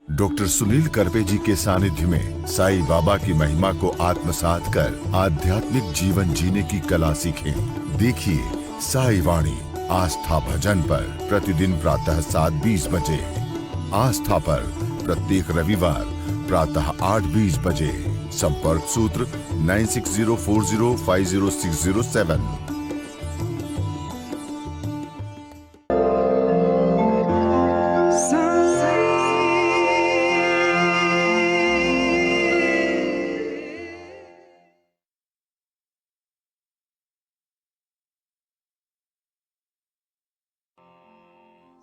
Doctor Sunil Karpe जी के सानिध्य में साईं बाबा की महिमा को आत्मसात कर आध्यात्मिक जीवन जीने की कला सीखें। देखिए साई वाणी आस्था भजन पर प्रतिदिन प्रातः 7:20 बजे, आस्था पर प्रत्येक रविवार प्रातः 8:20 बजे। संपर्क सूत्र 9604050607।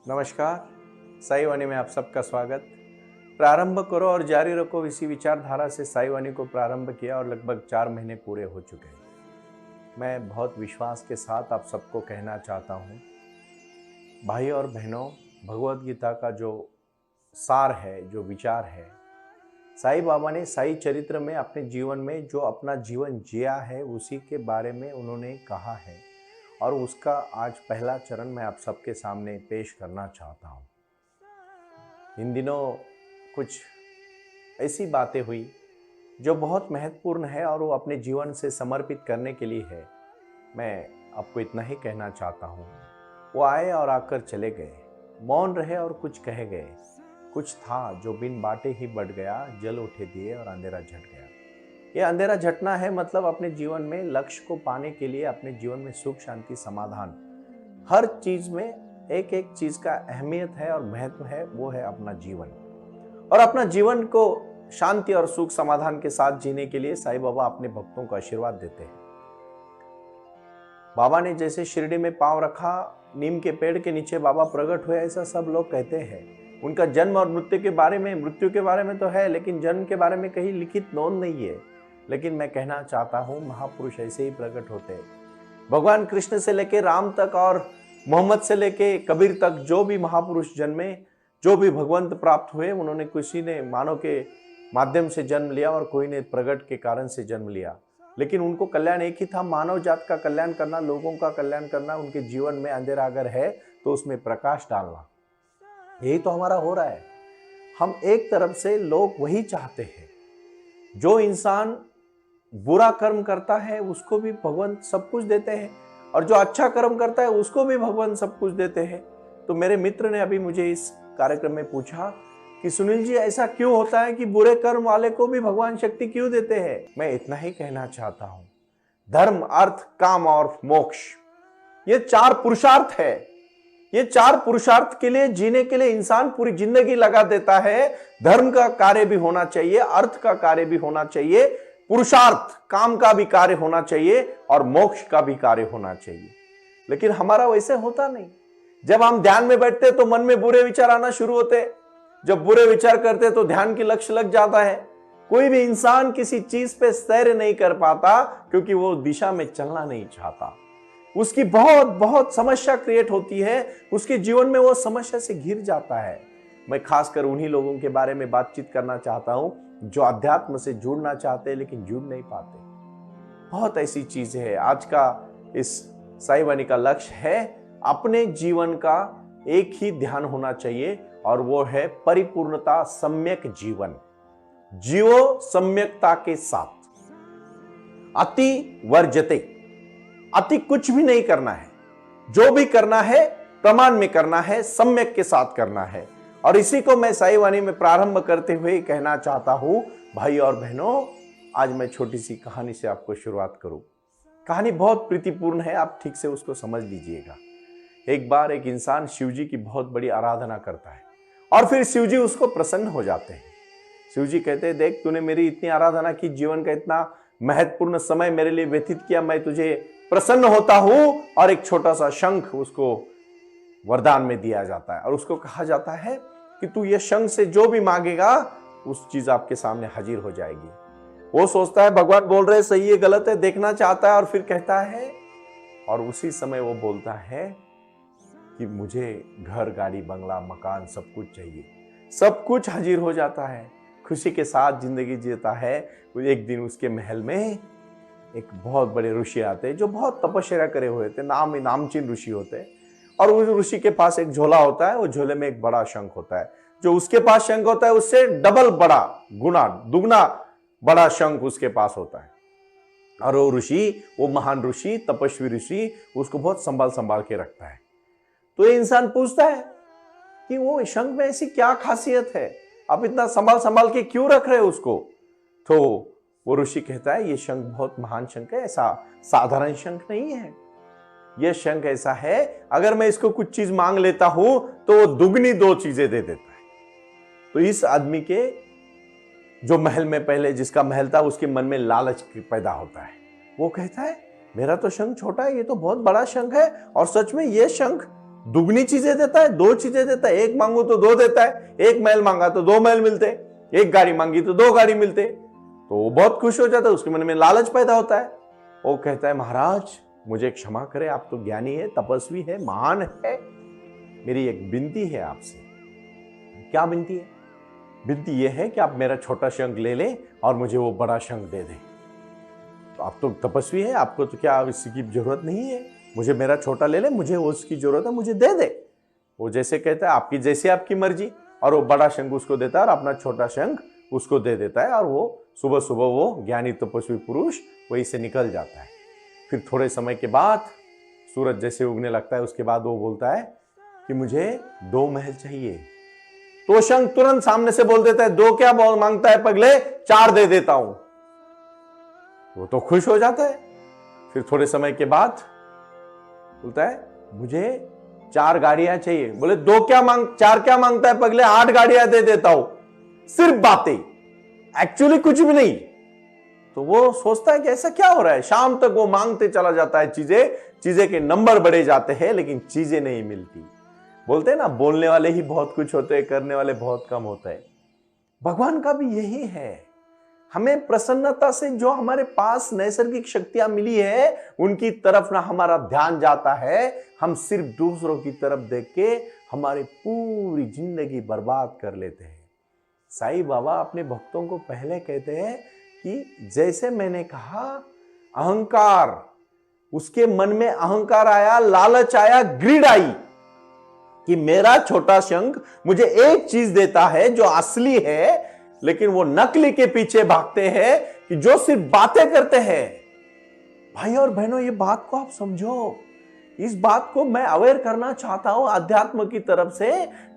नमस्कार, साई वाणी में आप सबका स्वागत। प्रारंभ करो और जारी रखो, इसी विचारधारा से साई वाणी को प्रारंभ किया और लगभग 4 महीने पूरे हो चुके हैं। मैं बहुत विश्वास के साथ आप सबको कहना चाहता हूँ, भाई और बहनों, भगवद गीता का जो सार है, जो विचार है, साई बाबा ने साई चरित्र में अपने जीवन में जो अपना जीवन जिया है उसी के बारे में उन्होंने कहा है और उसका आज पहला चरण मैं आप सबके सामने पेश करना चाहता हूँ। इन दिनों कुछ ऐसी बातें हुई जो बहुत महत्वपूर्ण है और वो अपने जीवन से समर्पित करने के लिए है। मैं आपको इतना ही कहना चाहता हूँ, वो आए और आकर चले गए, मौन रहे और कुछ कह गए। कुछ था जो बिन बाटे ही बढ़ गया, जल उठे दिए और अंधेरा झट गया। ये अंधेरा झटना है, मतलब अपने जीवन में लक्ष्य को पाने के लिए, अपने जीवन में सुख शांति समाधान, हर चीज में एक एक चीज का अहमियत है और महत्व है, वो है अपना जीवन। और अपना जीवन को शांति और सुख समाधान के साथ जीने के लिए साईं बाबा अपने भक्तों को आशीर्वाद देते हैं। बाबा ने जैसे शिरडी में पांव रखा, नीम के पेड़ के नीचे बाबा प्रकट हुए, ऐसा सब लोग कहते हैं। उनका जन्म और मृत्यु के बारे में तो है, लेकिन जन्म के बारे में कहीं लिखित नोंद नहीं है। लेकिन मैं कहना चाहता हूं, महापुरुष ऐसे ही प्रकट होते हैं। भगवान कृष्ण से लेके राम तक और मोहम्मद से लेके कबीर तक जो भी महापुरुष जन्मे, जो भी भगवंत प्राप्त हुए, उन्होंने किसी ने मानव के माध्यम से जन्म लिया और कोई ने प्रकट के कारण से जन्म लिया। लेकिन उनको कल्याण एक ही था, मानव जात का कल्याण करना, लोगों का कल्याण करना। उनके जीवन में अंधेरा अगर है तो उसमें प्रकाश डालना, यही तो हमारा हो रहा है। हम एक तरफ से लोग वही चाहते हैं, जो इंसान बुरा कर्म करता है उसको भी भगवान सब कुछ देते हैं और जो अच्छा कर्म करता है उसको भी भगवान सब कुछ देते हैं। तो मेरे मित्र ने अभी मुझे इस कार्यक्रम में पूछा कि सुनील जी, ऐसा क्यों होता है कि बुरे कर्म वाले को भी भगवान शक्ति क्यों देते हैं? मैं इतना ही कहना चाहता हूं, धर्म, अर्थ, काम और मोक्ष, ये 4 पुरुषार्थ है। ये 4 पुरुषार्थ के लिए जीने के लिए इंसान पूरी जिंदगी लगा देता है। धर्म का कार्य भी होना चाहिए, अर्थ का कार्य भी होना चाहिए, पुरुषार्थ काम का भी कार्य होना चाहिए और मोक्ष का भी कार्य होना चाहिए। लेकिन हमारा वैसे होता नहीं। जब हम ध्यान में बैठते तो मन में बुरे विचार आना शुरू होते। जब बुरे विचार करते तो ध्यान की लक्ष्य लग जाता है। कोई भी इंसान किसी चीज पे स्थैर्य नहीं कर पाता क्योंकि वो दिशा में चलना नहीं चाहता। उसकी बहुत बहुत समस्या क्रिएट होती है, उसके जीवन में वो समस्या से घिर जाता है। मैं खासकर उन्हीं लोगों के बारे में बातचीत करना चाहता हूं जो अध्यात्म से जुड़ना चाहते हैं लेकिन जुड़ नहीं पाते। बहुत ऐसी चीजें हैं। आज का इस साई वाणी का लक्ष्य है, अपने जीवन का एक ही ध्यान होना चाहिए और वो है परिपूर्णता, सम्यक जीवन। जीवो सम्यकता के साथ, अति वर्जते। अति कुछ भी नहीं करना है, जो भी करना है प्रमाण में करना है, सम्यक के साथ करना है। और इसी को मैं साई वाणी में प्रारंभ करते हुए कहना चाहता हूं, भाई और बहनों, आज मैं छोटी सी कहानी से आपको शुरुआत करूं। कहानी बहुत प्रीतिपूर्ण है, आप ठीक से उसको समझ लीजिएगा। एक बार एक इंसान शिवजी की बहुत बड़ी आराधना करता है और फिर शिवजी उसको प्रसन्न हो जाते हैं। शिवजी कहते हैं, देख, तूने मेरी इतनी आराधना की, जीवन का इतना महत्वपूर्ण समय मेरे लिए व्यतीत किया, मैं तुझे प्रसन्न होता हूं। और एक छोटा सा शंख उसको वरदान में दिया जाता है और उसको कहा जाता है कि तू ये शंख से जो भी मांगेगा उस चीज आपके सामने हाजिर हो जाएगी। वो सोचता है भगवान बोल रहे सही है गलत है, देखना चाहता है और फिर कहता है, और उसी समय वो बोलता है कि मुझे घर, गाड़ी, बंगला, मकान सब कुछ चाहिए। सब कुछ हाजिर हो जाता है, खुशी के साथ जिंदगी जीता है। एक दिन उसके महल में एक बहुत बड़े ऋषि आते हैं जो बहुत तपस्या करे हुए थे, नामचीन ऋषि होते हैं। और उस ऋषि के पास एक झोला होता है, वो झोले में एक बड़ा शंख होता है। जो उसके पास शंख होता है उससे डबल बड़ा, गुना दुगना बड़ा शंख उसके पास होता है। और वो ऋषि, वो महान ऋषि, तपस्वी ऋषि उसको बहुत संभाल संभाल के रखता है। तो ये इंसान पूछता है कि वो शंख में ऐसी क्या खासियत है, आप इतना संभाल संभाल के क्यों रख रहे हो उसको? तो वो ऋषि कहता है ये शंख बहुत महान शंख है, ऐसा साधारण शंख नहीं है। यह शंख ऐसा है, अगर मैं इसको कुछ चीज मांग लेता हूं तो वो दुगनी 2 चीजें दे देता है। तो इस आदमी के जो महल में पहले जिसका महल था उसके मन में लालच पैदा होता है। वो कहता है मेरा तो शंख छोटा है, ये तो बहुत बड़ा शंख है, और सच में ये शंख दुगनी चीजें देता है, 2 चीजें देता है। एक मांगू तो 2 देता है, एक महल मांगा तो 2 महल मिलते, एक गाड़ी मांगी तो 2 गाड़ी मिलते। तो वो बहुत खुश हो जाता है, उसके मन में लालच पैदा होता है। वो कहता है महाराज मुझे क्षमा करें, आप तो ज्ञानी है, तपस्वी है, महान है, मेरी एक विनती है आपसे। क्या विनती है? विनती यह है कि आप मेरा छोटा शंख ले लें और मुझे वो बड़ा शंख दे दें। तो आप तो तपस्वी है, आपको तो क्या इसकी जरूरत नहीं है, मुझे मेरा छोटा ले ले, मुझे उसकी जरूरत है, मुझे दे दे। वो जैसे कहता है आपकी जैसे आपकी मर्जी, और वो बड़ा शंख उसको देता है और अपना छोटा शंख उसको दे देता है। और वो सुबह सुबह वो ज्ञानी तपस्वी पुरुष वहीं से निकल जाता है। फिर थोड़े समय के बाद सूरज जैसे उगने लगता है, उसके बाद वो बोलता है कि मुझे 2 महल चाहिए। तो शंख तुरंत सामने से बोल देता है 2 क्या मांगता है पगले, 4 दे देता हूं। वो तो खुश हो जाता है। फिर थोड़े समय के बाद बोलता है मुझे 4 गाड़ियां चाहिए। बोले 4 क्या मांगता है पगले, 8 गाड़ियां दे देता हूं। सिर्फ बातें, एक्चुअली कुछ भी नहीं। तो वो सोचता है कि ऐसा क्या हो रहा है। शाम तक वो मांगते चला जाता है चीजें के नंबर बढ़े जाते हैं, लेकिन चीजें नहीं मिलती। बोलते हैं ना, बोलने वाले ही बहुत कुछ होते हैं, करने वाले बहुत कम होते हैं। भगवान का भी यही है। हमें प्रसन्नता से जो हमारे पास नैसर्गिक शक्तियां मिली है उनकी तरफ ना हमारा ध्यान जाता है, हम सिर्फ दूसरों की तरफ देख के हमारी पूरी जिंदगी बर्बाद कर लेते हैं। साईं बाबा अपने भक्तों को पहले कहते हैं कि जैसे मैंने कहा अहंकार, उसके मन में अहंकार आया, लालच आया, ग्रीड आई कि मेरा छोटा शंख मुझे एक चीज देता है जो असली है, लेकिन वो नकली के पीछे भागते हैं कि जो सिर्फ बातें करते हैं। भाई और बहनों, ये बात को आप समझो। इस बात को मैं अवेयर करना चाहता हूं अध्यात्म की तरफ से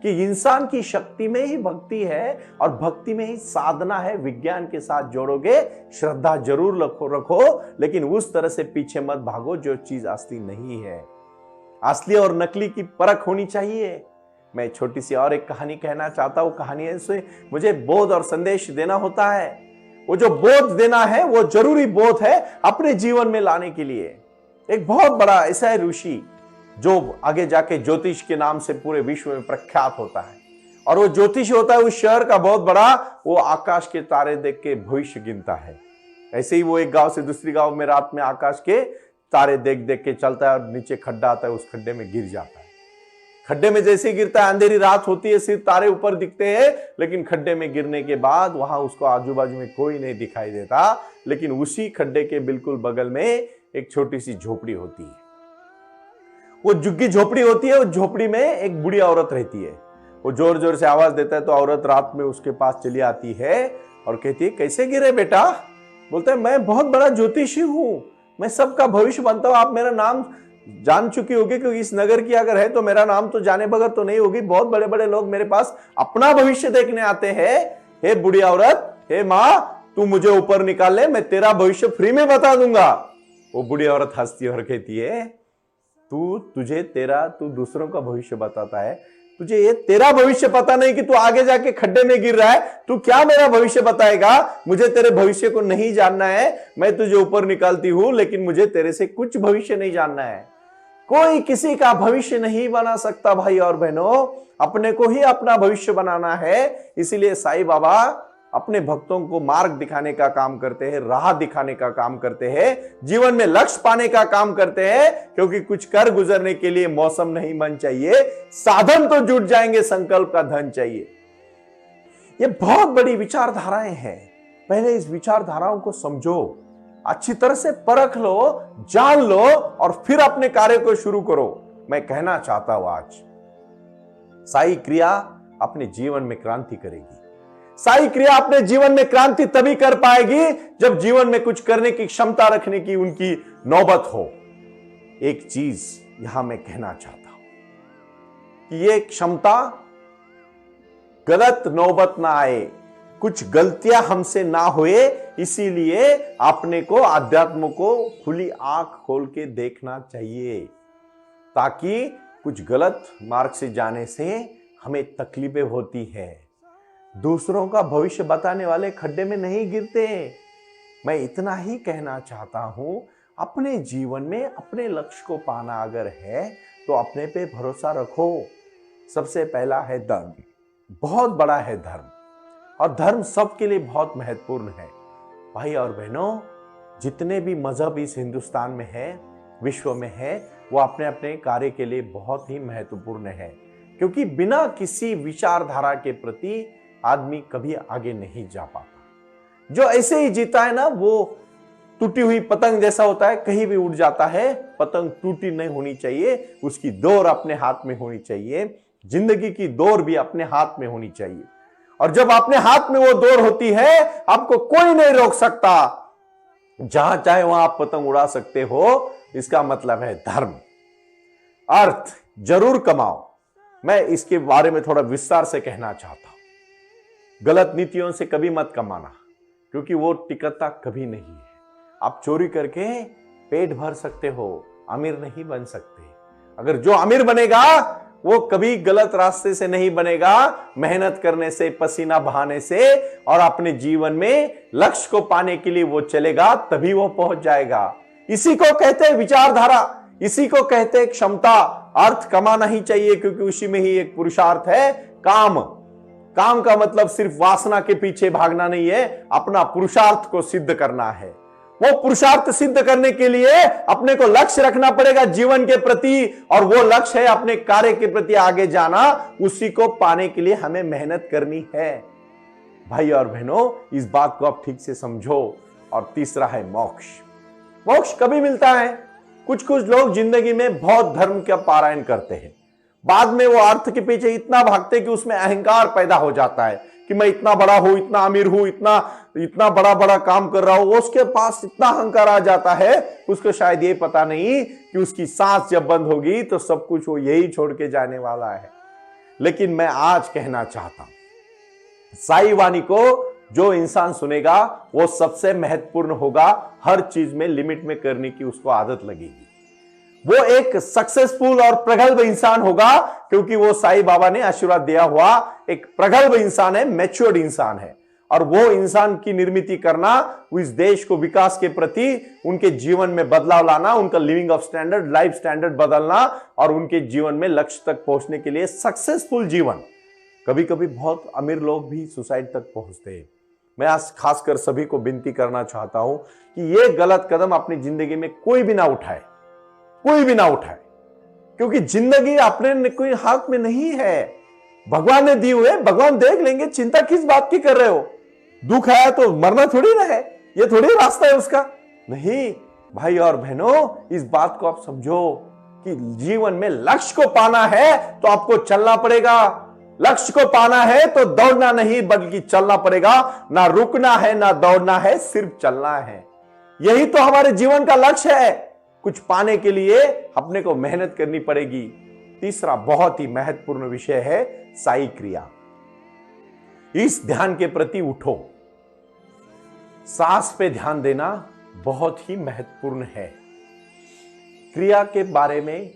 कि इंसान की शक्ति में ही भक्ति है और भक्ति में ही साधना है। विज्ञान के साथ जोड़ोगे, श्रद्धा जरूर रखो, लेकिन उस तरह से पीछे मत भागो जो चीज असली नहीं है। असली और नकली की परख होनी चाहिए। मैं छोटी सी और एक कहानी कहना चाहता हूं। कहानी से मुझे बोध और संदेश देना होता है। वो जो बोध देना है वो जरूरी बोध है अपने जीवन में लाने के लिए। एक बहुत बड़ा ऐसा है ऋषि जो आगे जाके ज्योतिष के नाम से पूरे विश्व में प्रख्यात होता है, और वो ज्योतिष होता है उस शहर का बहुत बड़ा। वो आकाश के तारे देख के भविष्य गिनता है। ऐसे ही वो एक गांव से दूसरी गांव में रात में आकाश के तारे देख देख के चलता है और नीचे खड्डा आता है, उस खड्डे में गिर जाता है। खड्डे में जैसे गिरता है, अंधेरी रात होती है, सिर्फ तारे ऊपर दिखते हैं, लेकिन खड्डे में गिरने के बाद वहां उसको आजू बाजू में कोई नहीं दिखाई देता। लेकिन उसी खड्डे के बिल्कुल बगल में एक छोटी सी झोपड़ी होती है। वो झुग्गी झोपड़ी होती है। उस झोपड़ी में एक बूढ़ी औरत रहती है। वो जोर जोर से आवाज देता है तो औरत रात में उसके पास चली आती है और कहती है कैसे गिरे बेटा? बोलता है मैं बहुत बड़ा ज्योतिषी हूं, मैं सबका भविष्य बनता हूं। आप मेरा नाम जान चुकी होगी, क्योंकि इस नगर की अगर है तो मेरा नाम तो जाने बगैर तो नहीं होगी। बहुत बड़े बड़े लोग मेरे पास अपना भविष्य देखने आते हैं। हे बूढ़ी औरत, हे माँ, तू मुझे ऊपर निकाल ले, मैं तेरा भविष्य फ्री में बता दूंगा। वो बूढ़ी औरत हंसती और कहती है तू दूसरों का भविष्य बताता है, तुझे ये तेरा भविष्य पता नहीं कि तू आगे जाके खड्डे में गिर रहा है, तू क्या मेरा भविष्य बताएगा? मुझे तेरे भविष्य को नहीं जानना है। मैं तुझे ऊपर निकालती हूं, लेकिन मुझे तेरे से कुछ भविष्य नहीं जानना है। कोई किसी का भविष्य नहीं बना सकता भाई और बहनों, अपने को ही अपना भविष्य बनाना है। इसीलिए साईं बाबा अपने भक्तों को मार्ग दिखाने का काम करते हैं, राह दिखाने का काम करते हैं, जीवन में लक्ष्य पाने का काम करते हैं। क्योंकि कुछ कर गुजरने के लिए मौसम नहीं मन चाहिए, साधन तो जुट जाएंगे, संकल्प का धन चाहिए। ये बहुत बड़ी विचारधाराएं हैं। पहले इस विचारधाराओं को समझो, अच्छी तरह से परख लो, जान लो और फिर अपने कार्य को शुरू करो। मैं कहना चाहता हूं आज साई क्रिया अपने जीवन में क्रांति करेगी। साई क्रिया अपने जीवन में क्रांति तभी कर पाएगी जब जीवन में कुछ करने की क्षमता रखने की उनकी नौबत हो। एक चीज यहां मैं कहना चाहता हूं कि ये क्षमता गलत नौबत ना आए, कुछ गलतियां हमसे ना हुए, इसीलिए अपने को, अध्यात्म को खुली आंख खोल के देखना चाहिए, ताकि कुछ गलत मार्ग से जाने से हमें तकलीफें होती है। दूसरों का भविष्य बताने वाले खड्डे में नहीं गिरते। मैं इतना ही कहना चाहता हूं, अपने जीवन में अपने लक्ष्य को पाना अगर है तो अपने पे भरोसा रखो। सबसे पहला है धर्म, बहुत बड़ा है धर्म, और धर्म सबके लिए बहुत महत्वपूर्ण है। भाई और बहनों, जितने भी मजहब इस हिंदुस्तान में है, विश्व में है, वो अपने अपने कार्य के लिए बहुत ही महत्वपूर्ण है, क्योंकि बिना किसी विचारधारा के प्रति आदमी कभी आगे नहीं जा पाता। जो ऐसे ही जीता है ना, वो टूटी हुई पतंग जैसा होता है, कहीं भी उड़ जाता है। पतंग टूटी नहीं होनी चाहिए, उसकी डोर अपने हाथ में होनी चाहिए। जिंदगी की डोर भी अपने हाथ में होनी चाहिए, और जब अपने हाथ में वो डोर होती है, आपको कोई नहीं रोक सकता। जहां चाहे वहां आप पतंग उड़ा सकते हो। इसका मतलब है धर्म। अर्थ जरूर कमाओ। मैं इसके बारे में थोड़ा विस्तार से कहना चाहता हूं। गलत नीतियों से कभी मत कमाना, क्योंकि वो टिकता कभी नहीं है। आप चोरी करके पेट भर सकते हो, अमीर नहीं बन सकते। अगर जो अमीर बनेगा वो कभी गलत रास्ते से नहीं बनेगा, मेहनत करने से, पसीना बहाने से, और अपने जीवन में लक्ष्य को पाने के लिए वो चलेगा, तभी वो पहुंच जाएगा। इसी को कहते हैं विचारधारा, इसी को कहते हैं क्षमता। अर्थ कमाना ही चाहिए, क्योंकि उसी में ही एक पुरुषार्थ है, काम। काम का मतलब सिर्फ वासना के पीछे भागना नहीं है, अपना पुरुषार्थ को सिद्ध करना है। वो पुरुषार्थ सिद्ध करने के लिए अपने को लक्ष्य रखना पड़ेगा जीवन के प्रति, और वो लक्ष्य है अपने कार्य के प्रति आगे जाना। उसी को पाने के लिए हमें मेहनत करनी है। भाई और बहनों, इस बात को आप ठीक से समझो। और तीसरा है मोक्ष। मोक्ष कभी मिलता है? कुछ कुछ लोग जिंदगी में बहुत धर्म का पारायण करते हैं, बाद में वो अर्थ के पीछे इतना भागते कि उसमें अहंकार पैदा हो जाता है कि मैं इतना बड़ा हूं, इतना अमीर हूं, इतना बड़ा बड़ा काम कर रहा हूं। उसके पास इतना अहंकार आ जाता है, उसको शायद ये पता नहीं कि उसकी सांस जब बंद होगी तो सब कुछ वो यही छोड़ के जाने वाला है। लेकिन मैं आज कहना चाहता हूं, साई वाणी को जो इंसान सुनेगा वो सबसे महत्वपूर्ण होगा। हर चीज में लिमिट में करने की उसको आदत लगेगी। वो एक सक्सेसफुल और प्रगल्भ इंसान होगा, क्योंकि वो साईं बाबा ने आशीर्वाद दिया हुआ एक प्रगल्भ इंसान है, मैच्योर्ड इंसान है। और वो इंसान की निर्मित करना, इस देश को विकास के प्रति उनके जीवन में बदलाव लाना, उनका living of standard, life standard बदलना, और उनके जीवन में लक्ष्य तक पहुंचने के लिए सक्सेसफुल जीवन। कभी कभी बहुत अमीर लोग भी सुसाइड तक पहुंचते हैं। मैं आज खासकर सभी को विनती करना चाहता हूं कि ये गलत कदम अपनी जिंदगी में कोई भी ना उठाए, कोई भी ना उठाए, क्योंकि जिंदगी अपने कोई हाथ में नहीं है, भगवान ने दी हुए, भगवान देख लेंगे। चिंता किस बात की कर रहे हो? दुख आया तो मरना थोड़ी ना है, ये थोड़ी रास्ता है उसका। नहीं भाई और बहनों, इस बात को आप समझो कि जीवन में लक्ष्य को पाना है तो आपको चलना पड़ेगा। लक्ष्य को पाना है तो दौड़ना नहीं बल्कि चलना पड़ेगा। ना रुकना है ना दौड़ना है, सिर्फ चलना है। यही तो हमारे जीवन का लक्ष्य है। कुछ पाने के लिए अपने को मेहनत करनी पड़ेगी। तीसरा बहुत ही महत्वपूर्ण विषय है साई क्रिया। इस ध्यान के प्रति उठो। सांस पे ध्यान देना बहुत ही महत्वपूर्ण है। क्रिया के बारे में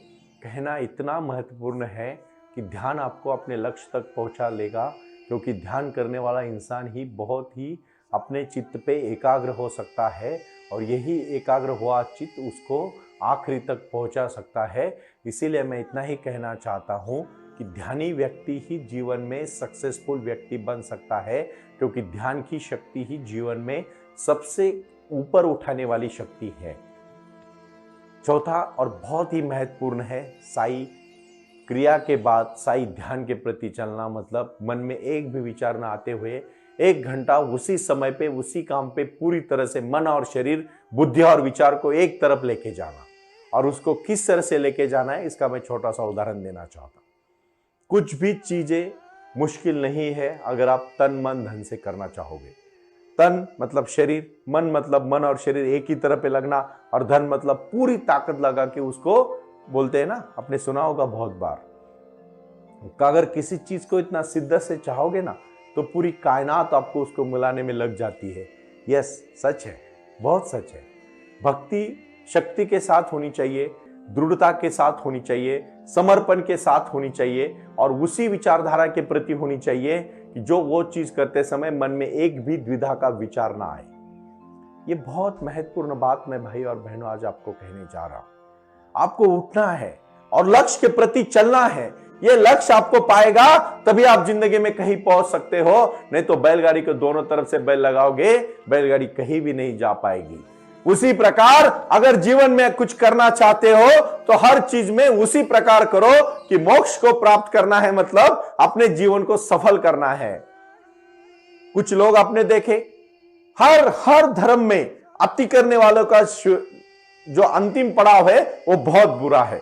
कहना इतना महत्वपूर्ण है कि ध्यान आपको अपने लक्ष्य तक पहुंचा लेगा, क्योंकि ध्यान करने वाला इंसान ही बहुत ही अपने चित्त पे एकाग्र हो सकता है, और यही एकाग्र हुआ चित्त उसको आखिरी तक पहुंचा सकता है। इसीलिए मैं इतना ही कहना चाहता हूं कि ध्यानी व्यक्ति ही जीवन में सक्सेसफुल व्यक्ति बन सकता है, क्योंकि ध्यान की शक्ति ही जीवन में सबसे ऊपर उठाने वाली शक्ति है। चौथा और बहुत ही महत्वपूर्ण है, साई क्रिया के बाद साई ध्यान के प्रति चलना। मतलब मन में एक भी विचार न आते हुए 1 घंटा उसी समय पे, उसी काम पे पूरी तरह से मन और शरीर, बुद्धि और विचार को एक तरफ लेके जाना। और उसको किस तरह से लेके जाना है, इसका मैं छोटा सा उदाहरण देना चाहता हूं। कुछ भी चीजें मुश्किल नहीं है अगर आप तन मन धन से करना चाहोगे। तन मतलब शरीर, मन मतलब मन और शरीर एक ही तरह पे लगना, और धन मतलब पूरी ताकत लगा के उसको बोलते हैं ना, आपने सुना होगा बहुत बार, अगर किसी चीज को इतना शिद्दत से चाहोगे ना तो पूरी कायनात आपको उसको मिलाने में लग जाती है। यस, सच है, बहुत सच है। भक्ति शक्ति के साथ होनी चाहिए, दृढ़ता के साथ होनी चाहिए, समर्पण के साथ होनी चाहिए, और उसी विचारधारा के प्रति होनी चाहिए कि जो वो चीज करते समय मन में एक भी द्विधा का विचार ना आए। ये बहुत महत्वपूर्ण बात मैं भाई और बहनों आज आपको कहने जा रहा हूं। आपको उठना है और लक्ष्य के प्रति चलना है। ये लक्ष्य आपको पाएगा तभी आप जिंदगी में कहीं पहुंच सकते हो, नहीं तो बैलगाड़ी को दोनों तरफ से बैल लगाओगे, बैलगाड़ी कहीं भी नहीं जा पाएगी। उसी प्रकार अगर जीवन में कुछ करना चाहते हो तो हर चीज में उसी प्रकार करो कि मोक्ष को प्राप्त करना है, मतलब अपने जीवन को सफल करना है। कुछ लोग आपने देखे हर धर्म में अति करने वालों का जो अंतिम पड़ाव है वो बहुत बुरा है।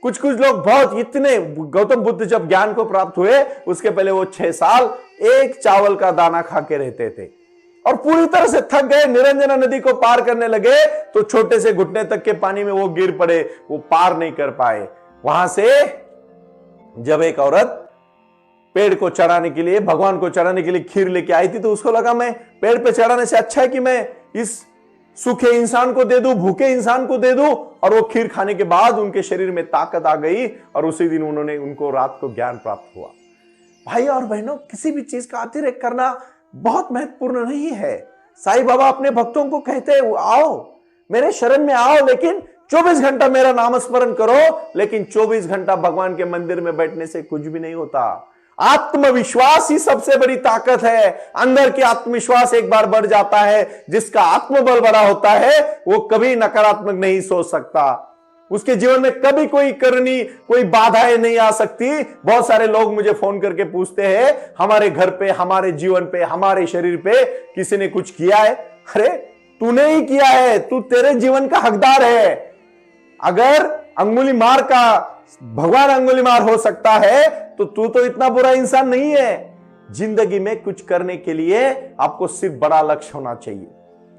कुछ लोग बहुत इतने, गौतम बुद्ध जब ज्ञान को प्राप्त हुए उसके पहले वो 6 साल एक चावल का दाना खा के रहते थे और पूरी तरह से थक गए। निरंजना नदी को पार करने लगे तो छोटे से घुटने तक के पानी में वो गिर पड़े, वो पार नहीं कर पाए। वहां से जब एक औरत पेड़ को चढ़ाने के लिए, भगवान को चढ़ाने के लिए खीर लेके आई थी तो उसको लगा मैं पेड़ पे चढ़ाने से अच्छा है कि मैं इस सूखे इंसान को दे दूं, भूखे इंसान को दे दूं। और वो खीर खाने के बाद उनके शरीर में ताकत आ गई और उसी दिन उनको रात को ज्ञान प्राप्त हुआ। भाई और बहनों, किसी भी चीज का अतिरेक करना बहुत महत्वपूर्ण नहीं है। साईं बाबा अपने भक्तों को कहते हैं, आओ मेरे शरण में आओ, लेकिन 24 घंटा मेरा नाम स्मरण करो। लेकिन 24 घंटा भगवान के मंदिर में बैठने से कुछ भी नहीं होता। आत्मविश्वास ही सबसे बड़ी ताकत है। अंदर की आत्मविश्वास एक बार बढ़ जाता है, जिसका आत्मबल बड़ा होता है वो कभी नकारात्मक नहीं सोच सकता। उसके जीवन में कभी कोई बाधाएं नहीं आ सकती। बहुत सारे लोग मुझे फोन करके पूछते हैं, हमारे घर पे, हमारे जीवन पे, हमारे शरीर पे किसी ने कुछ किया है? अरे तूने ही किया है, तू तेरे जीवन का हकदार है। अगर अंगुलीमार का भगवान अंगुलीमार हो सकता है तो तू तो इतना बुरा इंसान नहीं है। जिंदगी में कुछ करने के लिए आपको सिर्फ बड़ा लक्ष्य होना चाहिए,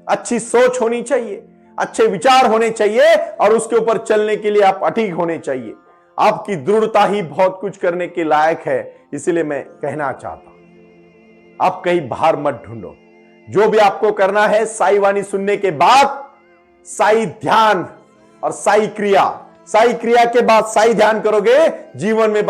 अच्छी सोच होनी चाहिए, अच्छे विचार होने चाहिए और उसके ऊपर चलने के लिए आप अटूट होने चाहिए। आपकी दृढ़ता ही बहुत कुछ करने के लायक है। इसलिए मैं कहना चाहता हूं, आप कहीं बाहर मत ढूंढो। जो भी आपको करना है, साई वाणी सुनने के बाद साई ध्यान और साई क्रिया के बाद साई ध्यान करोगे, जीवन में